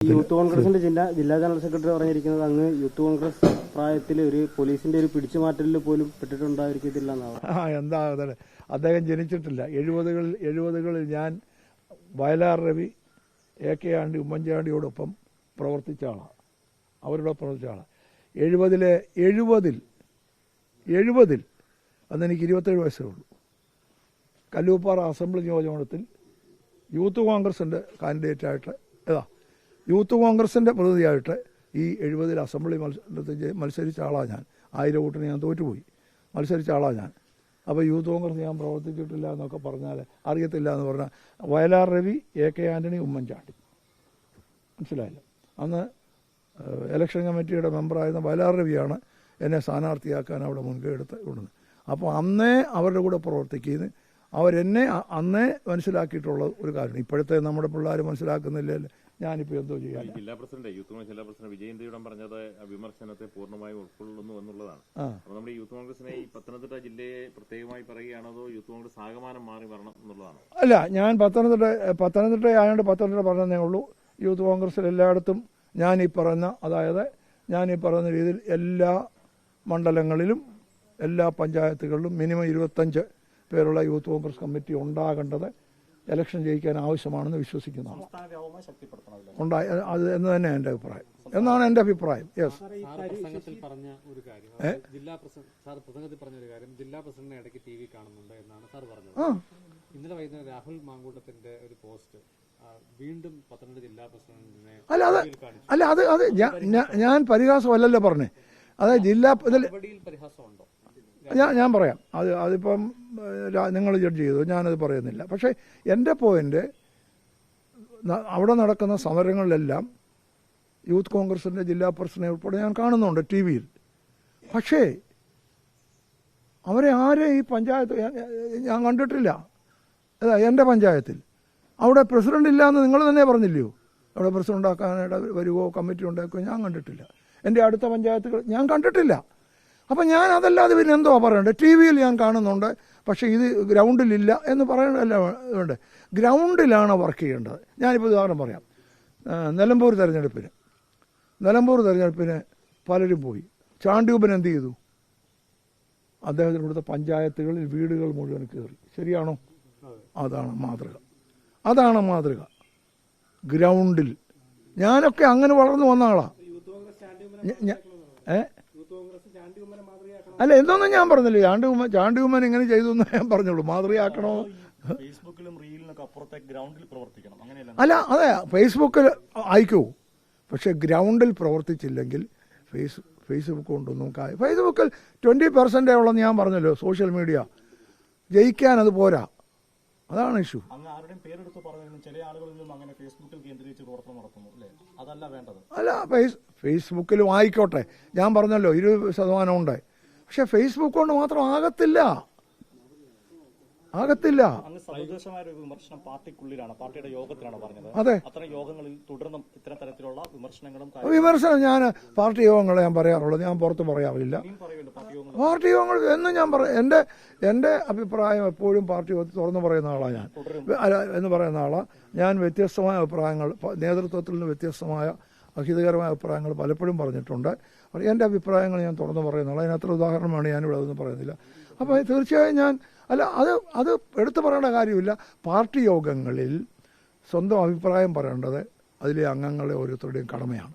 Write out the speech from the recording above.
Youth കോൺഗ്രസിന്റെ ജില്ലാ general secretary പറഞ്ഞിരിക്കുന്നത് അങ്ങ് യൂത്ത് കോൺഗ്രസ് പ്രായത്തിൽ ഒരു പോലീസിന്റെ ഒരു പിടിച്ചുമാറ്റലിൽ പോലും പെട്ടിട്ടുണ്ടായിരിക്കത്തില്ല എന്നാണ്. എന്താ അദ്ദേഹം ജനിച്ചിട്ടില്ല. 70കളിൽ ഞാൻ വയലാർ രവി, AK ആണ്ടി, ഉമ്മൻചാണ്ടിയോടൊപ്പം പ്രവർത്തിച്ച ആളാണ്. അവരോടൊപ്പം പ്രവർത്തിച്ച ആളാണ്. 70ൽ അന്ന് എനിക്ക് 27 വയസ്സേ ഉള്ളൂ. കല്ലൂപ്പാറ അസംബ്ലി നിയോജകമണ്ഡലത്തിൽ യൂത്ത് കോൺഗ്രസിൻ്റെ കാൻഡിഡേറ്റായിട്ട് യൂത്ത് കോൺഗ്രസിൻ്റെ പ്രതിനിധിയായിട്ട് ഈ 70ൽ അസംബ്ലി മത്സരിച്ച ആളാണ് ഞാൻ. 1000 വോട്ടിന് ഞാൻ തോറ്റുപോയി. മത്സരിച്ച ആളാണ് ഞാൻ. അപ്പോൾ യൂത്ത് കോൺഗ്രസ് ഞാൻ പ്രവർത്തിച്ചിട്ടില്ല എന്നൊക്കെ പറഞ്ഞാൽ അറിയത്തില്ല എന്ന് പറഞ്ഞാൽ വയലാർ രവി, AK ആൻ്റണി, ഉമ്മൻചാണ്ടി. മനസ്സിലായില്ല. അന്ന് ഇലക്ഷൻ കമ്മിറ്റിയുടെ മെമ്പറായിരുന്ന വയലാർ രവിയാണ് എന്നെ സ്ഥാനാർത്ഥിയാക്കാൻ അവിടെ മുൻകൈ എടുത്ത് കൊണ്ടുവന്നത്. അപ്പോൾ അന്നേ അവരുടെ കൂടെ പ്രവർത്തിക്കുന്നത് അവരെന്നെ അന്നേ മനസ്സിലാക്കിയിട്ടുള്ള ഒരു കാര്യം. ഇപ്പോഴത്തെ നമ്മുടെ പിള്ളേർ മനസ്സിലാക്കുന്നില്ലല്ലോ. ഞാനിപ്പോൾ എന്തോ ചെയ്യാൻ. ജില്ലാ പ്രസിഡന്റ് യൂത്ത് കോൺഗ്രസ് ജില്ലാ പ്രസിഡന്റ് വിജയേന്ദ്രയുടെ പറഞ്ഞത് വിമർശനത്തെ പൂർണ്ണമായും ഉൾക്കൊള്ളുന്നു എന്നുള്ളതാണ്. അപ്പോൾ നമ്മുടെ യൂത്ത് കോൺഗ്രസിനെ ഈ പത്തനംതിട്ട ജില്ലയെ പ്രത്യേകമായി പറയുകയാണോ അതോ യൂത്ത് കോൺഗ്രസ് ആകമാനം മാറി വരണം എന്നുള്ളതാണ്? അല്ല, ഞാൻ പത്തനംതിട്ട ആയതുകൊണ്ട് പത്തനംതിട്ട പറഞ്ഞതേ ഉള്ളൂ. യൂത്ത് കോൺഗ്രസിൽ എല്ലായിടത്തും ഞാൻ ഈ പറയുന്ന രീതിയിൽ എല്ലാ മണ്ഡലങ്ങളിലും എല്ലാ പഞ്ചായത്തുകളിലും മിനിമം 25 പേരുള്ള യൂത്ത് കോൺഗ്രസ് കമ്മിറ്റി ഉണ്ടാകേണ്ടത് ഇലക്ഷൻ ജയിക്കാൻ ആവശ്യമാണെന്ന് വിശ്വസിക്കുന്നതാണ്. അത് എന്ന് തന്നെ എൻ്റെ അഭിപ്രായം എന്നാണ് എൻ്റെ അഭിപ്രായം. യെസ്. പ്രസംഗത്തിൽ പറഞ്ഞ ഒരു കാര്യം, ജില്ലാ പ്രസിഡന്റിനെ ഇടയ്ക്ക് TV കാണുന്നുണ്ട് എന്നാണ് സാർ പറഞ്ഞത്. ഇന്നലെ വൈകുന്നേരം രാഹുൽ മാങ്കൂട്ടത്തിന്റെ ഒരു പോസ്റ്റ് വീണ്ടും പത്തനംതിട്ട ജില്ലാ പ്രസിഡന്റിനെ ഞാൻ പരിഹാസമല്ലല്ലോ പറഞ്ഞേ. അതായത് ജില്ലാ പരിഹാസമുണ്ടോ? ഞാൻ പറയാം. അതിപ്പം നിങ്ങൾ ജഡ്ജ് ചെയ്തു, ഞാനത് പറയുന്നില്ല. പക്ഷേ എൻ്റെ പോയിന്റ്, അവിടെ നടക്കുന്ന സമരങ്ങളിലെല്ലാം യൂത്ത് കോൺഗ്രസിൻ്റെ ജില്ലാ പ്രസിഡന്റ് ഉൾപ്പെടെ ഞാൻ കാണുന്നുണ്ട് TV യിൽ. പക്ഷേ അവരെ ആരെയും ഈ പഞ്ചായത്ത് ഞാൻ കണ്ടിട്ടില്ല. എൻ്റെ പഞ്ചായത്തിൽ അവിടെ പ്രസിഡന്റ് ഇല്ല എന്ന് നിങ്ങൾ തന്നെ പറഞ്ഞില്ലയോ? അവിടെ പ്രസിഡന്റ് ആക്കാനായിട്ട് വരുവോ കമ്മിറ്റി ഉണ്ടാക്കുകയോ ഞാൻ കണ്ടിട്ടില്ല. എൻ്റെ അടുത്ത പഞ്ചായത്തുകൾ ഞാൻ കണ്ടിട്ടില്ല. അപ്പം ഞാൻ അതല്ലാതെ പിന്നെ എന്തോ പറയണ്ടേ? TV യിൽ ഞാൻ കാണുന്നുണ്ട്, പക്ഷേ ഇത് ഗ്രൗണ്ടിലില്ല എന്ന് പറയണല്ല വേണ്ടേ? ഗ്രൗണ്ടിലാണ് വർക്ക് ചെയ്യേണ്ടത്. ഞാനിപ്പോൾ ഉദാഹരണം പറയാം. നിലമ്പൂർ തെരഞ്ഞെടുപ്പിന് പലരും പോയി. ചാണ്ടിയൂപ്പൻ എന്ത് ചെയ്തു? അദ്ദേഹത്തിന് ഇവിടുത്തെ പഞ്ചായത്തുകളിൽ വീടുകൾ മുഴുവൻ കയറി. ശരിയാണോ? അതാണ് മാതൃക. ഗ്രൗണ്ടിൽ ഞാനൊക്കെ അങ്ങനെ വളർന്നു വന്ന ആളാണ്. അല്ല, എന്നൊന്നും ഞാൻ പറഞ്ഞില്ല. ചാണ്ടിയൂമ്മൻ ഇങ്ങനെ ചെയ്തു എന്ന് ഞാൻ പറഞ്ഞുള്ളൂ. മാതൃകയാക്കണോ? അല്ല, അതെ, ഫേസ്ബുക്കിൽ അയക്കൂ. പക്ഷെ ഗ്രൗണ്ടിൽ പ്രവർത്തിച്ചില്ലെങ്കിൽ ഫേസ്ബുക്ക് കൊണ്ടൊന്നും ഫേസ്ബുക്കിൽ 20% ഉള്ളെന്ന് ഞാൻ പറഞ്ഞല്ലോ. സോഷ്യൽ മീഡിയ ജയിക്കാൻ അത് പോരാ. അതാണ് ഇഷ്യൂ. അല്ല, ഫേസ്ബുക്കിലും ആയിക്കോട്ടെ, ഞാൻ പറഞ്ഞല്ലോ 20% ഉണ്ട്. പക്ഷെ ഫേസ്ബുക്ക് കൊണ്ട് മാത്രം ആകത്തില്ല. വിമർശനം പാർട്ടിക്കുള്ളിലാണ്, പാർട്ടിയുടെ യോഗത്തിലാണ് പറഞ്ഞത്. അതെ, അത്തരം യോഗങ്ങളിൽ തുടർന്നും ഇത്തരം തരത്തിലുള്ള വിമർശനം ഞാൻ പാർട്ടി യോഗങ്ങളെ ഞാൻ പറയാറുള്ളത്. ഞാൻ പുറത്ത് പറയാറില്ല. പാർട്ടി യോഗങ്ങൾ എന്നും ഞാൻ എൻ്റെ അഭിപ്രായം എപ്പോഴും പാർട്ടി തുറന്നു പറയുന്ന ആളാണ് ഞാൻ വ്യത്യസ്തമായ അഭിപ്രായങ്ങൾ, നേതൃത്വത്തിൽ നിന്ന് വ്യത്യസ്തമായ അഹിതകരമായ അഭിപ്രായങ്ങൾ പലപ്പോഴും പറഞ്ഞിട്ടുണ്ട്. എൻ്റെ അഭിപ്രായങ്ങൾ ഞാൻ തുറന്നു പറയുന്നുള്ളൂ. അതിനത്ര ഉദാഹരണമാണ് ഞാനിവിടെ അതൊന്നും പറയുന്നില്ല. അപ്പോൾ തീർച്ചയായും അത് എടുത്തു പറയേണ്ട കാര്യമില്ല. പാർട്ടി യോഗങ്ങളിൽ സ്വന്തം അഭിപ്രായം പറയേണ്ടത് അതിലെ അംഗങ്ങളെ ഓരോരുത്തരുടെയും കടമയാണ്.